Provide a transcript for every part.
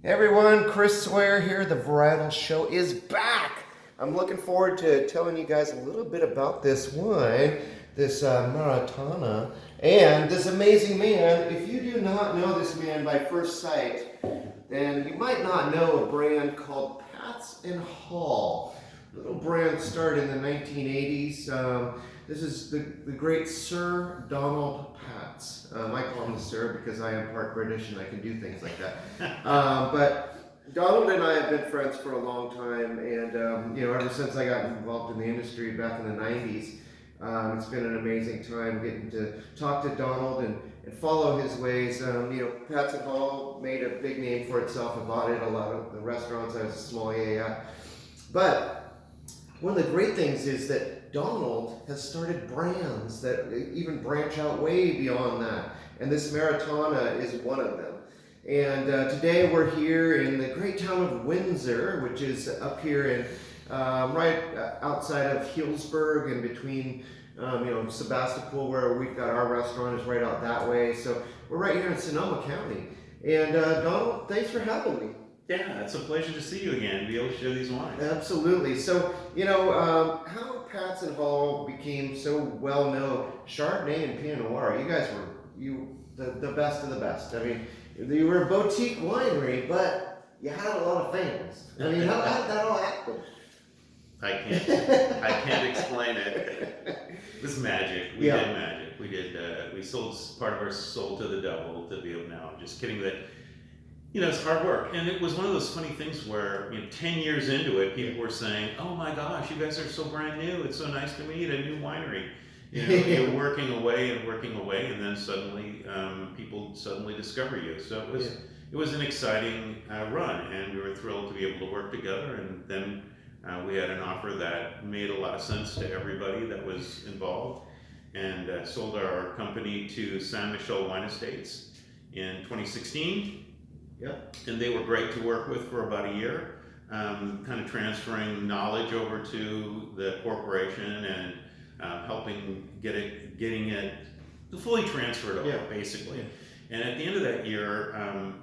Hey everyone, Chris Sawyer here. The Varietal Show is back. I'm looking forward to telling you guys a little bit about this wine, this Maritana, and this amazing man. If you do not know this man by first sight, then you might not know a brand called Patz and Hall. A little brand started in the 1980s. This is the great Sir Donald Patz. I call him the Sir because I am part British and I can do things like that. But Donald and I have been friends for a long time, and ever since I got involved in the industry back in the 90s, it's been an amazing time getting to talk to Donald and follow his ways. Patz and Hall made a big name for itself and bought it a lot of the restaurants I was a sommelier at. But one of the great things is that Donald has started brands that even branch out way beyond that. And this Maritana is one of them. And today we're here in the great town of Windsor, which is up here in right outside of Healdsburg and between Sebastopol, where we've got our restaurant is right out that way. So we're right here in Sonoma County. And Donald, thanks for having me. Yeah, it's a pleasure to see you again, be able to share these wines. Absolutely. So, how Patz and Hall became so well known, Chardonnay and Pinot Noir, you guys were the best of the best. I mean, you were a boutique winery, but you had a lot of fans. I mean, how did that all happen? I can't explain it. It was magic. We did magic. We sold part of our soul to the devil to be able now. Just kidding that. It's hard work. And it was one of those funny things where, 10 years into it, people were saying, oh my gosh, you guys are so brand new. It's so nice to meet a new winery. You're working away, and then suddenly, people suddenly discover you. So it was an exciting run, and we were thrilled to be able to work together. And then we had an offer that made a lot of sense to everybody that was involved, and sold our company to San Michel Wine Estates in 2016. Yep. And they were great to work with for about a year, kind of transferring knowledge over to the corporation and helping getting it fully transferred over, basically. Yeah. And at the end of that year,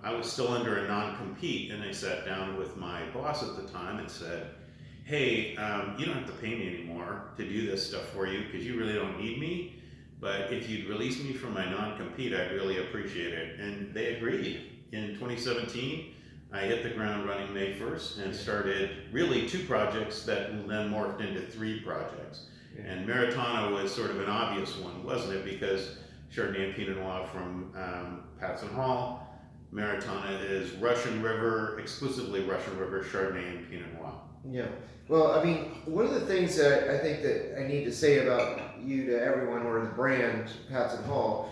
I was still under a non-compete, and I sat down with my boss at the time and said, hey, you don't have to pay me anymore to do this stuff for you because you really don't need me, but if you'd release me from my non-compete, I'd really appreciate it. And they agreed. In 2017, I hit the ground running May 1st and started really 2 projects that then morphed into 3 projects. Yeah. And Maritana was sort of an obvious one, wasn't it? Because Chardonnay and Pinot Noir from Patz and Hall. Maritana is Russian River, exclusively Russian River Chardonnay and Pinot Noir. Yeah. Well, I mean, one of the things that I think that I need to say about you to everyone or the brand Patz and Hall,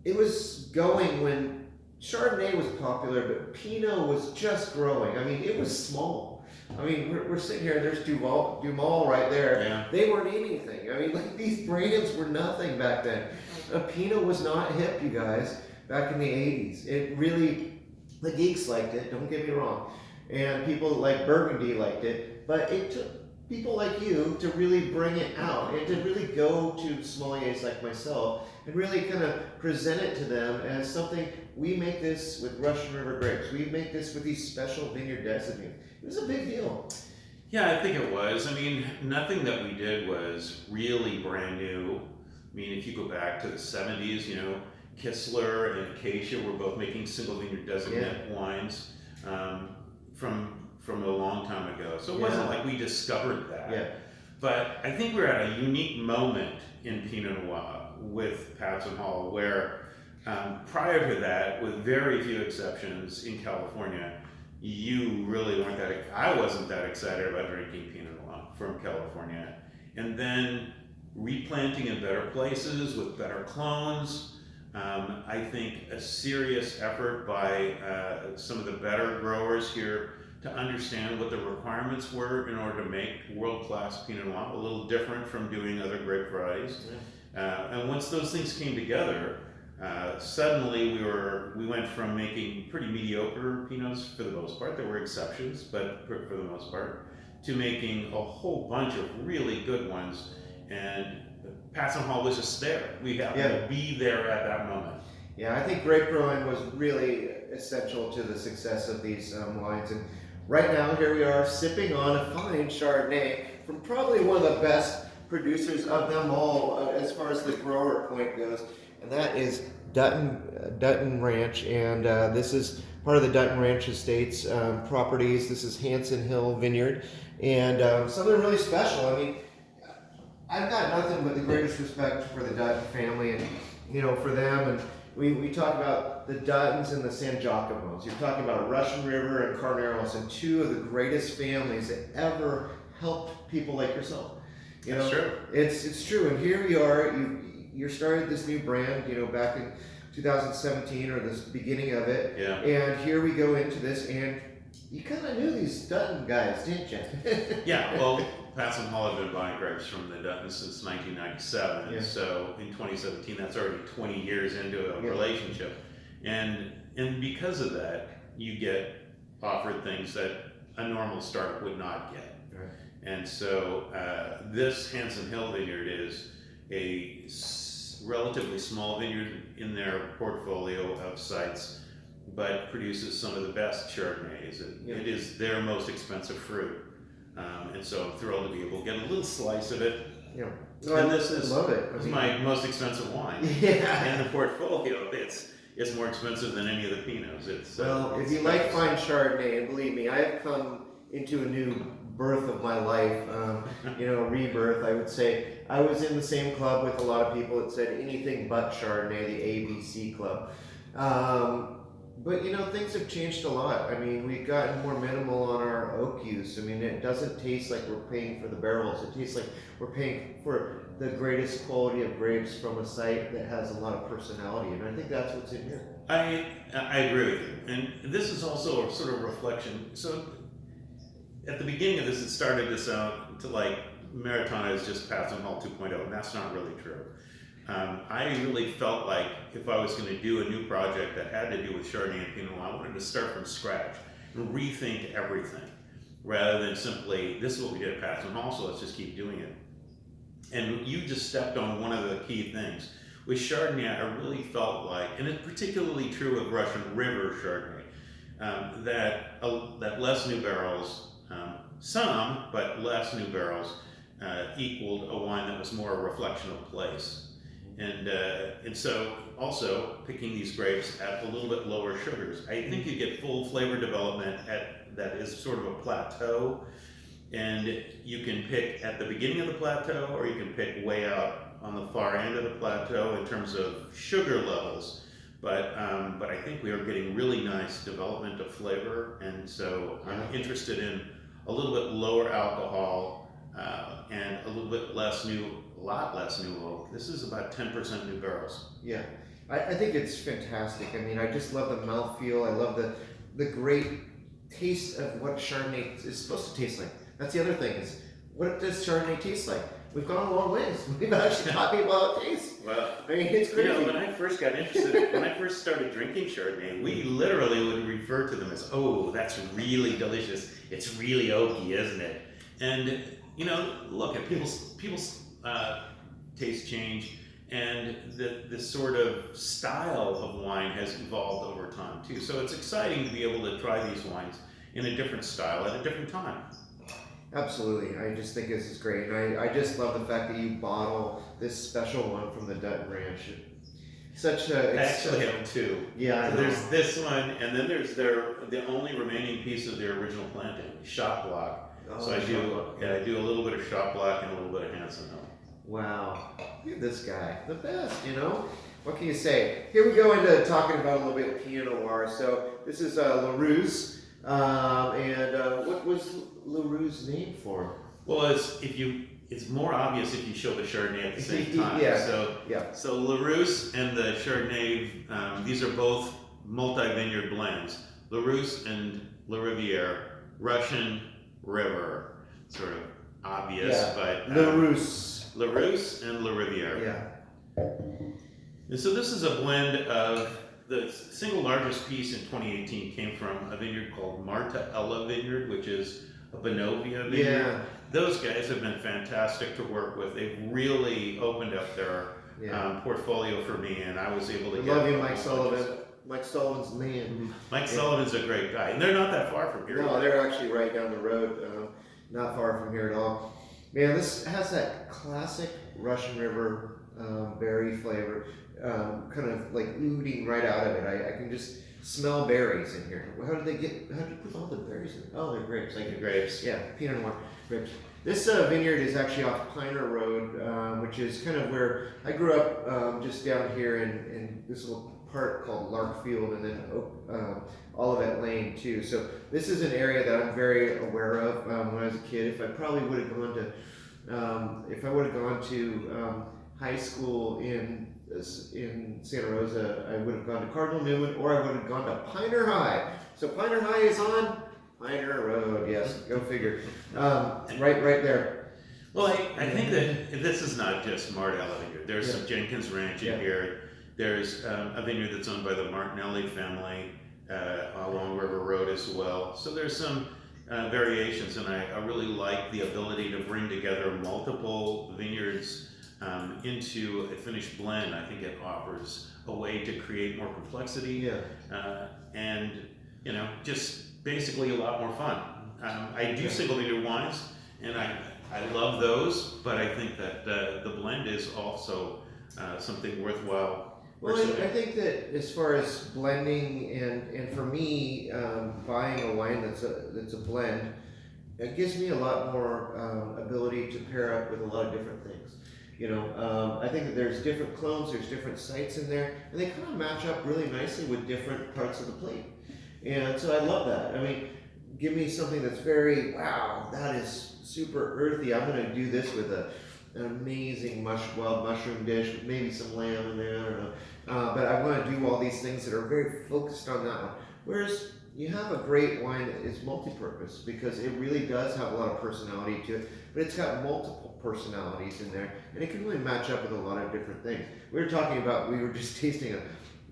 it was going when Chardonnay was popular, but Pinot was just growing. I mean, it was small. I mean, we're sitting here, there's Dumal right there. Yeah. They weren't anything. I mean, these brands were nothing back then. Pinot was not hip, you guys, back in the 80s. It really, the geeks liked it, don't get me wrong. And people like Burgundy liked it, but it took people like you to really bring it out and to really go to sommeliers like myself and really kind of present it to them as something. We make this with Russian River grapes. We make this with these special vineyard designates. It was a big deal. Yeah, I think it was. I mean, nothing that we did was really brand new. I mean, if you go back to the 70s, Kistler and Acacia were both making single vineyard designate wines from a long time ago. So it wasn't like we discovered that. Yeah. But I think we're at a unique moment in Pinot Noir with Patz and Hall where prior to that, with very few exceptions in California, you really weren't I wasn't that excited about drinking Pinot Noir from California. And then replanting in better places with better clones, I think a serious effort by some of the better growers here to understand what the requirements were in order to make world-class Pinot Noir, a little different from doing other grape varieties. And once those things came together, suddenly we went from making pretty mediocre Pinots for the most part. There were exceptions, but for the most part, to making a whole bunch of really good ones. And Patz and Hall was just there. We happened to be there at that moment. Yeah, I think grape growing was really essential to the success of these wines. And right now, here we are sipping on a fine Chardonnay from probably one of the best producers of them all as far as the grower point goes. And that is Dutton Ranch. And this is part of the Dutton Ranch Estates properties. This is Hanson Hill Vineyard. And something really special. I mean, I've got nothing but the greatest respect for the Dutton family and, for them. And we talk about the Duttons and the San Giacomos. You're talking about Russian River and Carneros, and two of the greatest families that ever helped people like yourself. That's true. It's true. And here you are. You started this new brand, back in 2017 or the beginning of it. Yeah. And here we go into this, and you kind of knew these Dutton guys, didn't you? Yeah. Well, Patz and Hall have been buying grapes from the Duttons since 1997. Yeah. So in 2017, that's already 20 years into a relationship, and because of that, you get offered things that a normal startup would not get. Right. And so this Hanson Hill Vineyard is a relatively small vineyard in their portfolio of sites, but produces some of the best Chardonnays. It is their most expensive fruit. And so I'm thrilled to be able to get a little slice of it. Yeah. And this is, love it. This is my most expensive wine. Yeah. In the portfolio. It's more expensive than any of the Pinots. If you like fine Chardonnay, and believe me, I have come into a new birth of my life, rebirth, I would say. I was in the same club with a lot of people that said anything but Chardonnay, the ABC club. But things have changed a lot. I mean, we've gotten more minimal on our oak use. I mean, it doesn't taste like we're paying for the barrels. It tastes like we're paying for the greatest quality of grapes from a site that has a lot of personality. And I think that's what's in here. I agree with you. And this is also a sort of reflection. So at the beginning of this, it started to sound to like Maritana is just Patz and Hall 2.0, and that's not really true. I really felt like if I was going to do a new project that had to do with Chardonnay and Pinot Noir, I wanted to start from scratch and rethink everything, rather than simply, this is what we did at Patz and Hall, so let's just keep doing it. And you just stepped on one of the key things. With Chardonnay, I really felt like, and it's particularly true of Russian River Chardonnay, that less new barrels, some, but less new barrels, equaled a wine that was more a reflection of place. And so also picking these grapes at a little bit lower sugars, I think you get full flavor development that is sort of a plateau, and you can pick at the beginning of the plateau, or you can pick way out on the far end of the plateau in terms of sugar levels. But I think we are getting really nice development of flavor, and so I'm interested in a little bit lower alcohol and a little bit less lot less new oak. This is about 10% new barrels. Yeah, I think it's fantastic. I mean, I just love the mouthfeel. I love the great taste of what Chardonnay is supposed to taste like. That's the other thing is, what does Chardonnay taste like? We've gone a long ways. We've actually taught people how it tastes. Well, I mean, it's crazy. when I first got interested, when I first started drinking Chardonnay, we literally would refer to them as, oh, that's really delicious. It's really oaky, isn't it? And, look at people's taste change, and the sort of style of wine has evolved over time too. So it's exciting to be able to try these wines in a different style at a different time. Absolutely. I just think this is great. And I just love the fact that you bottle this special one from the Dutton Ranch. I actually have two. Yeah, so there's this one, and then there's the only remaining piece of their original planting, shot block. Oh, so I do a little bit of shot block and a little bit of Hanson Hill. Wow, look at this guy, the best, What can you say? Here we go into talking about a little bit of Pinot Noir. So this is Russe, and what was Russe named for? Well, it's more obvious if you show the Chardonnay at the same time. So Russe and the Chardonnay, these are both multi-vineyard blends. Russe and Riviere, Russian River, sort of obvious, but Russe and Riviere. Yeah. And so this is a blend of the single largest piece in 2018 came from a vineyard called Maritana Vineyard, which is a Bonovia vineyard. Yeah. Those guys have been fantastic to work with. They've really opened up their portfolio for me, and I was able to I get. love you, Mike Sullivan. Mike Sullivan's man. Mike Sullivan's a great guy, and they're not that far from here. No, they're actually right down the road, not far from here at all. Man, this has that classic Russian River berry flavor, kind of like oozing right out of it. I can just smell berries in here. How did you put all the berries in? Oh, they're grapes. Like the grapes. Yeah, Pinot Noir grapes. This vineyard is actually off Piner Road, which is kind of where I grew up, just down here in this little part called Larkfield, and then Olivet Lane too. So this is an area that I'm very aware of. When I was a kid, if I would have gone to high school in Santa Rosa, I would have gone to Cardinal Newman, or I would have gone to Piner High. So Piner High is on Piner Road. Yes, go figure. Right there. Well, I think that this is not just Maritana Vineyard. There's some Jenkins Ranch in here. There's a vineyard that's owned by the Martinelli family along River Road as well. So there's some variations, and I really like the ability to bring together multiple vineyards into a finished blend. I think it offers a way to create more complexity and just basically a lot more fun. I do single vineyard wines, and I love those, but I think that the blend is also something worthwhile. Well, I think that as far as blending and for me, buying a wine that's a blend, it gives me a lot more ability to pair up with a lot of different things. I think that there's different clones, there's different sites in there, and they kind of match up really nicely with different parts of the plate. And so I love that. I mean, give me something that's very, wow, that is super earthy. I'm going to do this with an amazing wild mushroom dish with maybe some lamb in there. I don't know. But I want to do all these things that are very focused on that one. Whereas you have a great wine that is multi-purpose, because it really does have a lot of personality to it, but it's got multiple personalities in there, and it can really match up with a lot of different things. We were just tasting a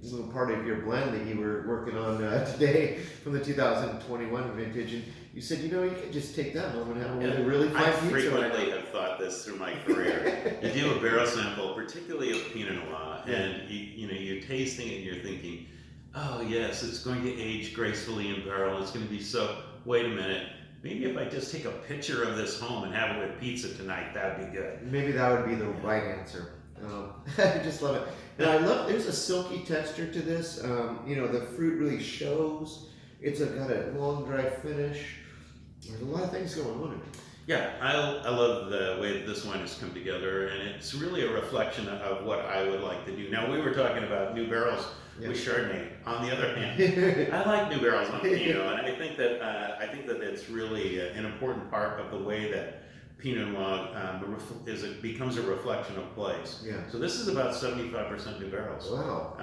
little part of your blend that you were working on today from the 2021 vintage, and you said, you can just take that home and have a really fine pizza. I frequently have thought this through my career. You do a barrel sample, particularly of Pinot Noir, and you're tasting it and you're thinking, oh yes, it's going to age gracefully in barrel. It's going to be so. Wait a minute. Maybe if I just take a picture of this home and have it with pizza tonight, that'd be good. Maybe that would be the right answer. I just love it. And there's a silky texture to this. The fruit really shows. It's got a long, dry finish. There's a lot of things going on in it. Yeah, I love the way that this wine has come together, and it's really a reflection of what I would like to do. Now, we were talking about new barrels with Chardonnay. On the other hand, I like new barrels on Pinot, and I think that it's really an important part of the way that Pinot Noir becomes a reflection of place. Yeah. So this is about 75% new barrels. Wow.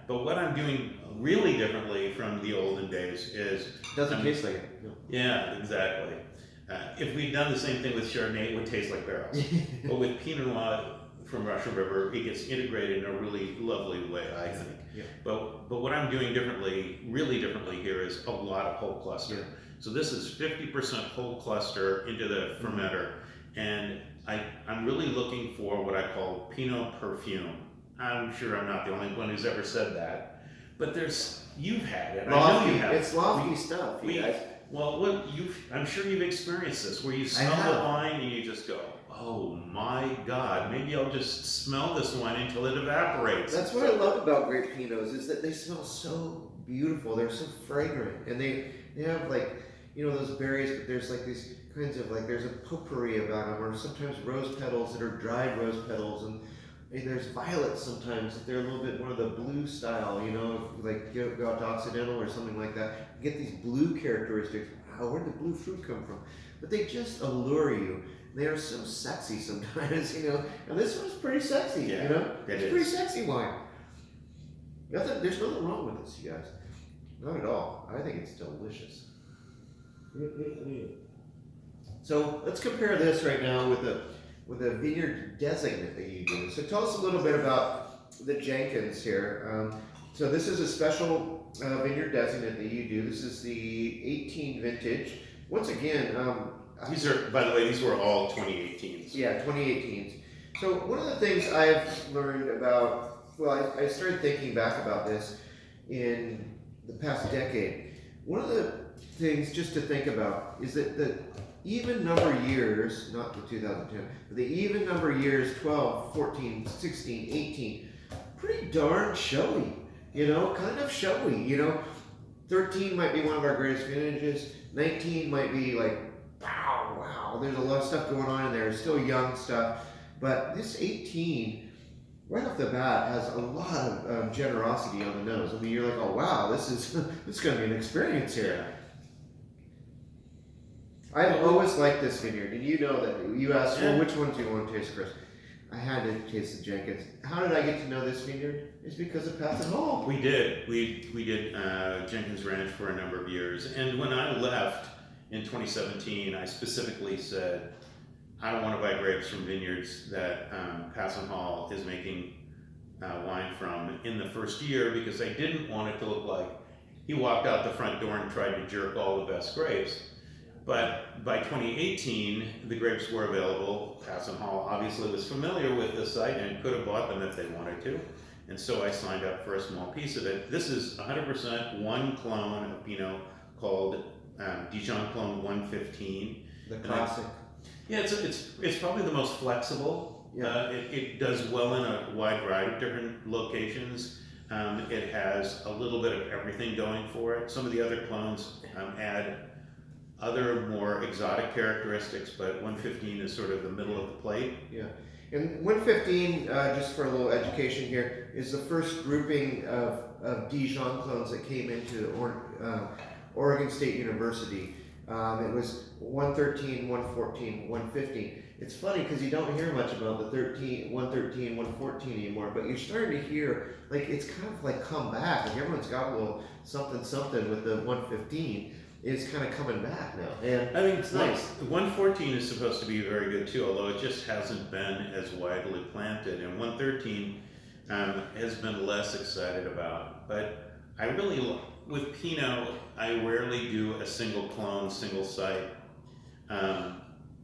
But what I'm doing really differently from the olden days is doesn't taste like it. No. Yeah, exactly. If we'd done the same thing with Chardonnay, it would taste like barrels. But with Pinot Noir from Russian River, it gets integrated in a really lovely way, I think. Yeah. But what I'm doing really differently here is a lot of whole cluster. Yeah. So this is 50% whole cluster into the fermenter, and I'm really looking for what I call Pinot perfume. I'm sure I'm not the only one who's ever said that, but you've had it. Lofty. I know you have. It's lofty stuff, you guys. Well, I'm sure you've experienced this, where you smell the wine and you just go, oh my God, maybe I'll just smell this wine until it evaporates. That's what I love about grape Pinots, is that they smell so beautiful. They're so fragrant, and they have those berries, but there's these kinds of there's a potpourri about them, or sometimes rose petals that are dried rose petals, and there's violets sometimes that they're a little bit more of the blue style, like go out to Occidental or something like that. You get these blue characteristics. Wow, where did the blue fruit come from? But they just allure you. They are so sexy sometimes, And this one's pretty sexy, It's a pretty sexy wine. There's nothing wrong with this, you guys. Not at all. I think it's delicious. So let's compare this right now with a vineyard designate that you do. So tell us a little bit about the Jenkins here. So this is a special vineyard designate that you do. This is the 18 vintage. Once again, by the way, these were all 2018s. Yeah, 2018s. So one of the things I've learned about, well, I started thinking back about this in the past decade. One of the things just to think about is that the even number years, not the 2010, but the even number years, 12, 14, 16, 18, pretty darn showy, kind of showy, 13 might be one of our greatest vintages, 19 might be like, wow, there's a lot of stuff going on in there, still young stuff, but this 18, right off the bat, has a lot of generosity on the nose. I mean, you're like, oh wow, this is going to be an experience here. I've always liked this vineyard, and you know that. You asked, well, which ones do you want to taste, Chris? I had to taste the Jenkins. How did I get to know this vineyard? It's because of Patz and Hall. We did. We did Jenkins Ranch for a number of years, and when I left in 2017, I specifically said, I don't want to buy grapes from vineyards that Patz and Hall is making wine from in the first year, because I didn't want it to look like he walked out the front door and tried to jerk all the best grapes. But by 2018, the grapes were available. Patz and Hall obviously was familiar with the site and could have bought them if they wanted to. And so I signed up for a small piece of it. This is 100% one clone of Pinot called Dijon Clone 115. The classic. Yeah, it's probably the most flexible. Yeah. It does well in a wide variety of different locations. It has a little bit of everything going for it. Some of the other clones add other more exotic characteristics, but 115 is sort of the middle of the plate. Yeah, and 115, just for a little education here, is the first grouping of Dijon clones that came into Oregon State University. It was 113, 114, 115. It's funny because you don't hear much about the 113, 114 anymore, but you're starting to hear, like, it's kind of like come back. Like everyone's got a little something with the 115. Is kind of coming back now, and I think it's nice. 114 is supposed to be very good too, although it just hasn't been as widely planted, and 113 has been less excited about. But I really, with Pinot, I rarely do a single clone, single site.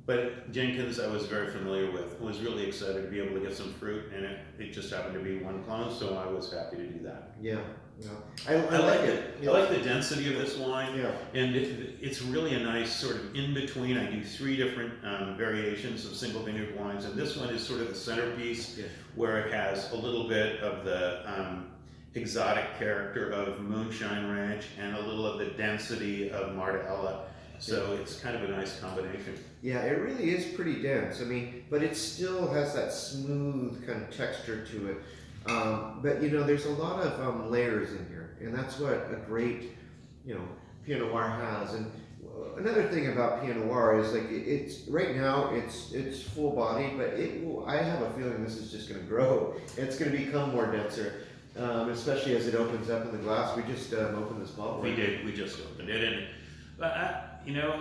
But Jenkins, I was very familiar with. I was really excited to be able to get some fruit, and it just happened to be one clone, so I was happy to do that. Yeah. I like it. I like the density of this wine, yeah. And it's really a nice sort of in between. I do 3 different variations of single vineyard wines, and this one is sort of the centerpiece, where it has a little bit of the exotic character of Moonshine Ranch and a little of the density of Martella. So it's kind of a nice combination. Yeah, it really is pretty dense. I mean, but it still has that smooth kind of texture to it. But there's a lot of layers in here, and that's what a great, Pinot Noir has. And another thing about Pinot Noir is like it's right now it's full bodied, but I have a feeling this is just going to grow. It's going to become more denser, especially as it opens up in the glass. We just opened this bottle. We did. We just opened it, and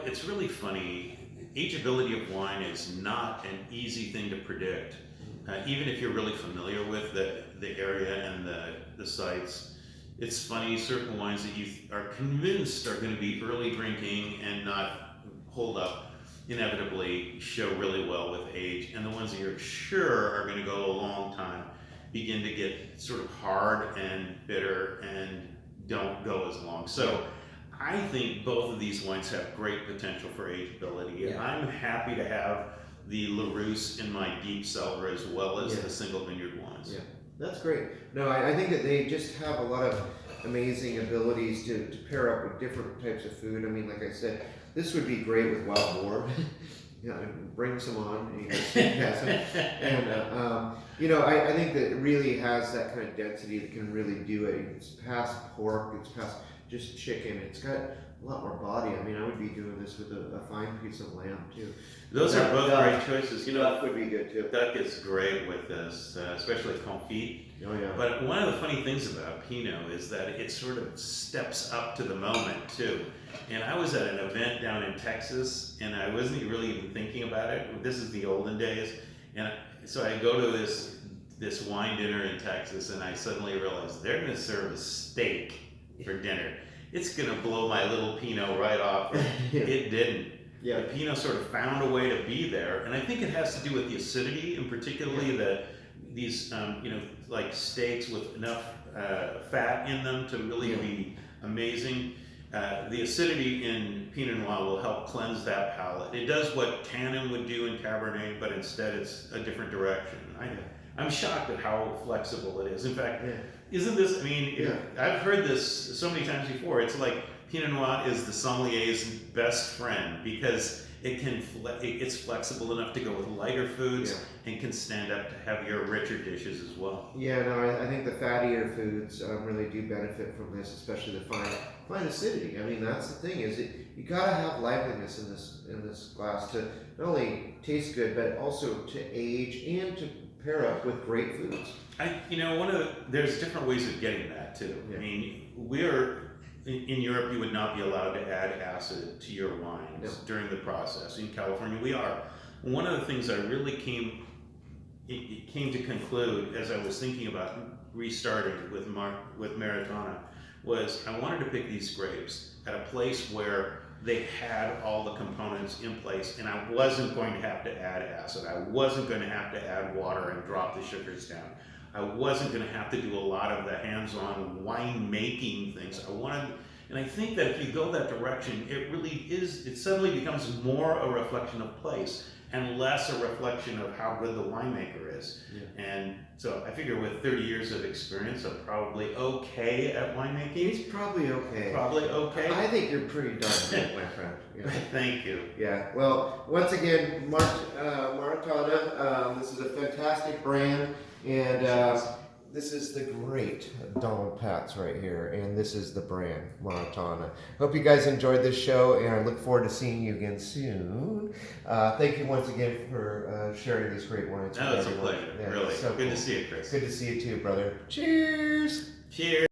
it's really funny. Ageability of wine is not an easy thing to predict. Even if you're really familiar with the area and the sites, it's funny, certain wines that you are convinced are going to be early drinking and not hold up inevitably show really well with age, and the ones that you're sure are going to go a long time begin to get sort of hard and bitter and don't go as long. So I think both of these wines have great potential for ageability, and I'm happy to have the Russe in my deep cellar as well as the single vineyard wines. Yeah, that's great. No, I think that they just have a lot of amazing abilities to pair up with different types of food. I mean, like I said, this would be great with wild boar. Bring some on, and you guys can have some. And I think that it really has that kind of density that can really do it. It's past pork, it's past just chicken. It's got a lot more body. I mean, I would be doing this with a fine piece of lamb too. Those are both great choices. Duck would be good too. Duck is great with this, especially confit. Oh yeah. But one of the funny things about Pinot is that it sort of steps up to the moment too. And I was at an event down in Texas, and I wasn't really even thinking about it. This is the olden days, and so I go to this wine dinner in Texas, and I suddenly realized they're going to serve a steak for dinner. It's going to blow my little Pinot right off. It didn't. The Pinot sort of found a way to be there, and I think it has to do with the acidity, and particularly these like steaks with enough fat in them to really be amazing. The acidity in Pinot Noir will help cleanse that palate. It does what tannin would do in Cabernet, but instead it's a different direction. I'm shocked at how flexible it is. In fact, isn't this, I mean, I've heard this so many times before. It's like Pinot Noir is the sommelier's best friend because it's flexible enough to go with lighter foods and can stand up to heavier, richer dishes as well. Yeah, no, I think the fattier foods really do benefit from this, especially the fine acidity. I mean, that's the thing is you gotta have liveliness in this glass to not only taste good, but also to age and to pair up with great foods. There's different ways of getting that too. I mean, in Europe, you would not be allowed to add acid to your wines during the process. In California, we are. One of the things I really came to conclude as I was thinking about restarting with Maritana was I wanted to pick these grapes at a place where they had all the components in place, and I wasn't going to have to add acid. I wasn't going to have to add water and drop the sugars down. I wasn't going to have to do a lot of the hands-on wine-making things. And I think that if you go that direction, it suddenly becomes more a reflection of place and less a reflection of how good the winemaker is. And so I figure with 30 years of experience, I'm probably okay at winemaking. He's probably okay. Probably okay. I think you're pretty darn good, my friend. Thank you. Yeah, well, once again, Maritana, this is a fantastic brand, and this is the great Don Patz right here, and this is the brand, Maritana. Hope you guys enjoyed this show, and I look forward to seeing you again soon. Thank you once again for sharing these great wines with No, it's a everyone. pleasure, Yeah, really. so Good cool. to see you, Chris. Good to see you too, brother. Cheers! Cheers!